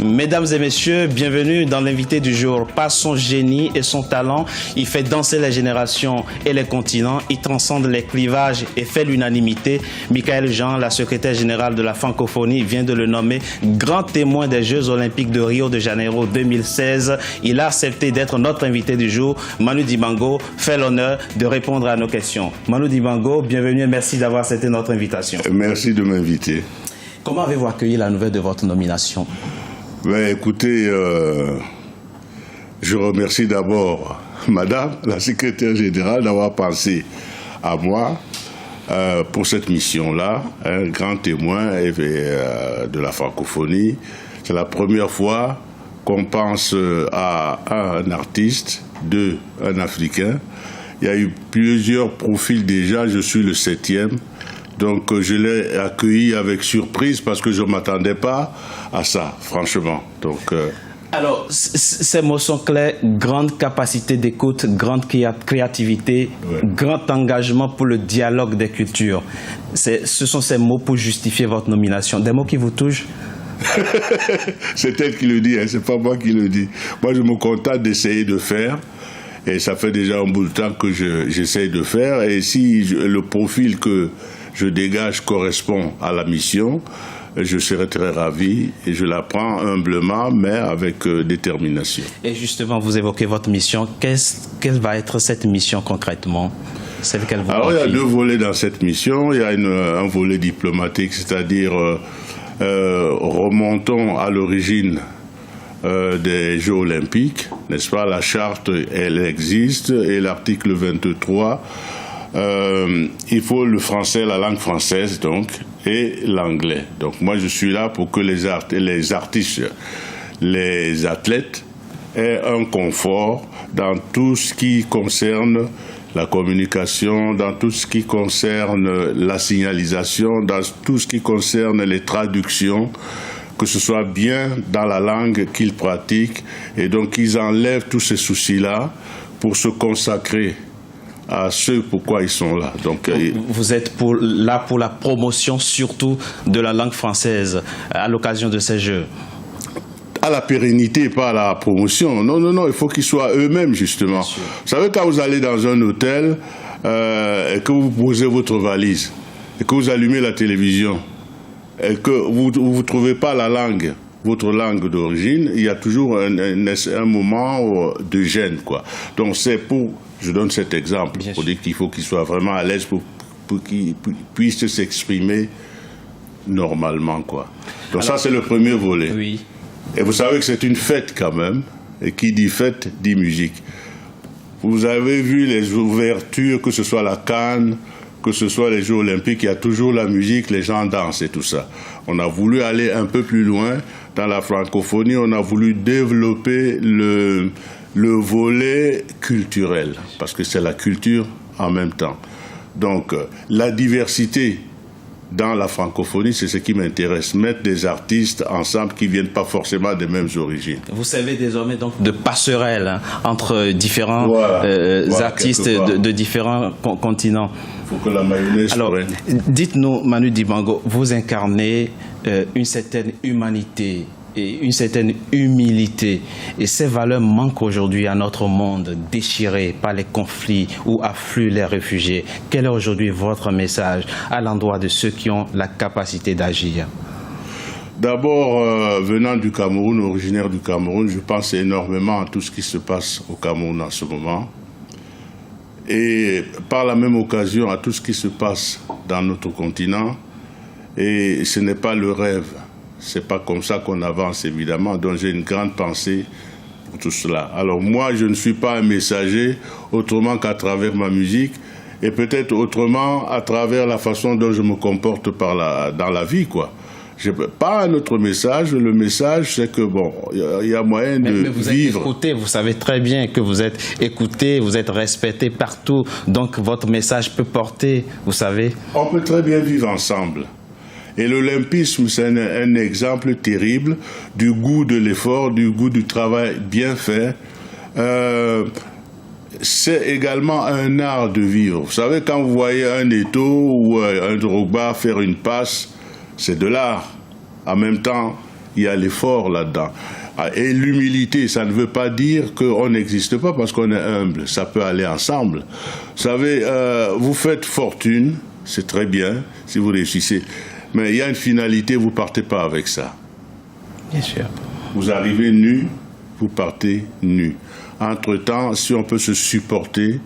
Mesdames et messieurs, bienvenue dans l'invité du jour. Par son génie et son talent, il fait danser les générations et les continents. Il transcende les clivages et fait l'unanimité. Michael Jean, la secrétaire générale de la francophonie, vient de le nommer grand témoin des Jeux olympiques de Rio de Janeiro 2016. Il a accepté d'être notre invité du jour. Manu Dibango fait l'honneur de répondre à nos questions. Manu Dibango, bienvenue et merci d'avoir accepté notre invitation. Merci de m'inviter. Comment avez-vous accueilli la nouvelle de votre nomination? Écoutez, je remercie d'abord Madame, la secrétaire générale, d'avoir pensé à moi pour cette mission-là, un grand témoin de la francophonie. C'est la première fois qu'on pense à un artiste, un Africain. Il y a eu plusieurs profils déjà, je suis le 7e. Donc je l'ai accueilli avec surprise parce que je ne m'attendais pas à ça, franchement. Alors, ces mots sont clairs, grande capacité d'écoute, grande créativité, ouais. Grand engagement pour le dialogue des cultures. Ce sont ces mots pour justifier votre nomination. Des mots qui vous touchent? C'est elle qui le dit, hein, c'est pas moi qui le dis. Moi, je me contente d'essayer de faire. Et ça fait déjà un bout de temps que j'essaye de faire. Et si le profil que je dégage correspond à la mission, je serai très ravi et je la prends humblement, mais avec détermination. Et justement, vous évoquez votre mission. Quelle va être cette mission concrètement? Alors, il y a deux volets dans cette mission. Il y a un volet diplomatique, c'est-à-dire remontons à l'origine des Jeux olympiques, n'est-ce pas? La charte, elle existe, et l'article 23, il faut le français, la langue française, donc, et l'anglais. Donc moi, je suis là pour que les artistes, les athlètes aient un confort dans tout ce qui concerne la communication, dans tout ce qui concerne la signalisation, dans tout ce qui concerne les traductions, que ce soit bien dans la langue qu'ils pratiquent, et donc ils enlèvent tous ces soucis-là pour se consacrer à ce pourquoi ils sont là. Donc, vous êtes là pour la promotion surtout de la langue française à l'occasion de ces Jeux? À la pérennité, pas à la promotion. Non, il faut qu'ils soient eux-mêmes, justement. Vous savez, quand vous allez dans un hôtel et que vous posez votre valise et que vous allumez la télévision, et que vous ne trouvez pas la langue, votre langue d'origine, il y a toujours un moment de gêne, quoi. Donc je donne cet exemple, pour dire qu'il faut qu'ils soient vraiment à l'aise pour qu'ils puissent s'exprimer normalement, quoi. Donc alors, ça, c'est le premier volet. Oui. Et vous savez que c'est une fête quand même, et qui dit fête, dit musique. Vous avez vu les ouvertures, que ce soit la Cannes, que ce soit les Jeux olympiques, il y a toujours la musique, les gens dansent et tout ça. On a voulu aller un peu plus loin dans la francophonie, on a voulu développer le volet culturel, parce que c'est la culture en même temps. Donc, la diversité dans la francophonie, c'est ce qui m'intéresse, mettre des artistes ensemble qui ne viennent pas forcément des mêmes origines. Vous servez désormais donc de passerelle entre différents artistes de différents continents. Il faut que la mayonnaise prenne. Dites-nous, Manu Dibango, vous incarnez une certaine humanité et une certaine humilité. Et ces valeurs manquent aujourd'hui à notre monde déchiré par les conflits où affluent les réfugiés. Quel est aujourd'hui votre message à l'endroit de ceux qui ont la capacité d'agir? D'abord, venant du Cameroun, originaire du Cameroun, je pense énormément à tout ce qui se passe au Cameroun en ce moment. Et par la même occasion à tout ce qui se passe dans notre continent. Et ce n'est pas le rêve. C'est pas comme ça qu'on avance, évidemment. Donc j'ai une grande pensée pour tout cela. Alors moi, je ne suis pas un messager autrement qu'à travers ma musique et peut-être autrement à travers la façon dont je me comporte dans la vie, quoi. Je n'ai pas un autre message. Le message, c'est que, bon, il y a moyen de vivre. Mais vous êtes écouté, vous savez très bien que vous êtes écouté, vous êtes respecté partout. Donc votre message peut porter, vous savez. On peut très bien vivre ensemble. Et l'olympisme, c'est un exemple terrible du goût de l'effort, du goût du travail bien fait. C'est également un art de vivre. Vous savez, quand vous voyez un Eto'o ou un Drogba faire une passe, c'est de l'art. En même temps, Il y a l'effort là-dedans. Et l'humilité, ça ne veut pas dire qu'on n'existe pas parce qu'on est humble. Ça peut aller ensemble. Vous savez, vous faites fortune, c'est très bien si vous réussissez. Mais il y a une finalité, vous ne partez pas avec ça. Bien sûr. Vous arrivez nu, vous partez nu. Entre-temps, si on peut se supporter,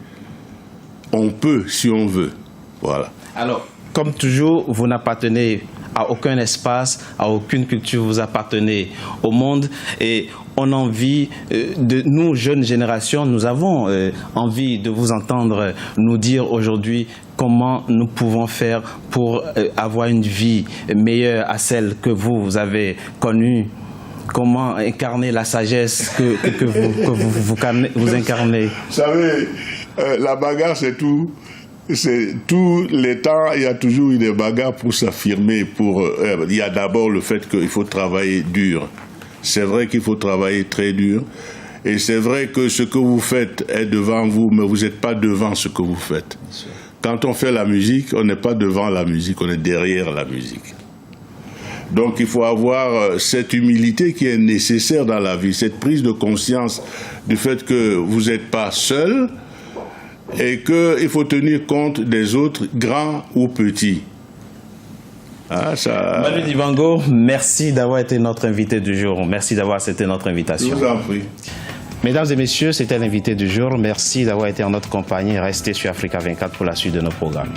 on peut si on veut. Voilà. Alors, comme toujours, vous n'appartenez à aucun espace, à aucune culture, vous appartenez au monde et on a envie de nous, jeunes générations, nous avons envie de vous entendre nous dire aujourd'hui comment nous pouvons faire pour avoir une vie meilleure à celle que vous avez connue. Comment incarner la sagesse que vous incarnez. Vous savez, la bagarre, c'est tout. C'est tous les temps, il y a toujours eu des bagarres pour s'affirmer. Il y a d'abord le fait qu'il faut travailler dur. C'est vrai qu'il faut travailler très dur. Et c'est vrai que ce que vous faites est devant vous, mais vous n'êtes pas devant ce que vous faites. Quand on fait la musique, on n'est pas devant la musique, on est derrière la musique. Donc il faut avoir cette humilité qui est nécessaire dans la vie, cette prise de conscience du fait que vous n'êtes pas seul et qu'il faut tenir compte des autres, grands ou petits. Manu Dibango, merci d'avoir été notre invité du jour. Merci d'avoir accepté notre invitation. Je vous en prie. Mesdames et messieurs, c'était l'invité du jour. Merci d'avoir été en notre compagnie. Restez sur Africa 24 pour la suite de nos programmes.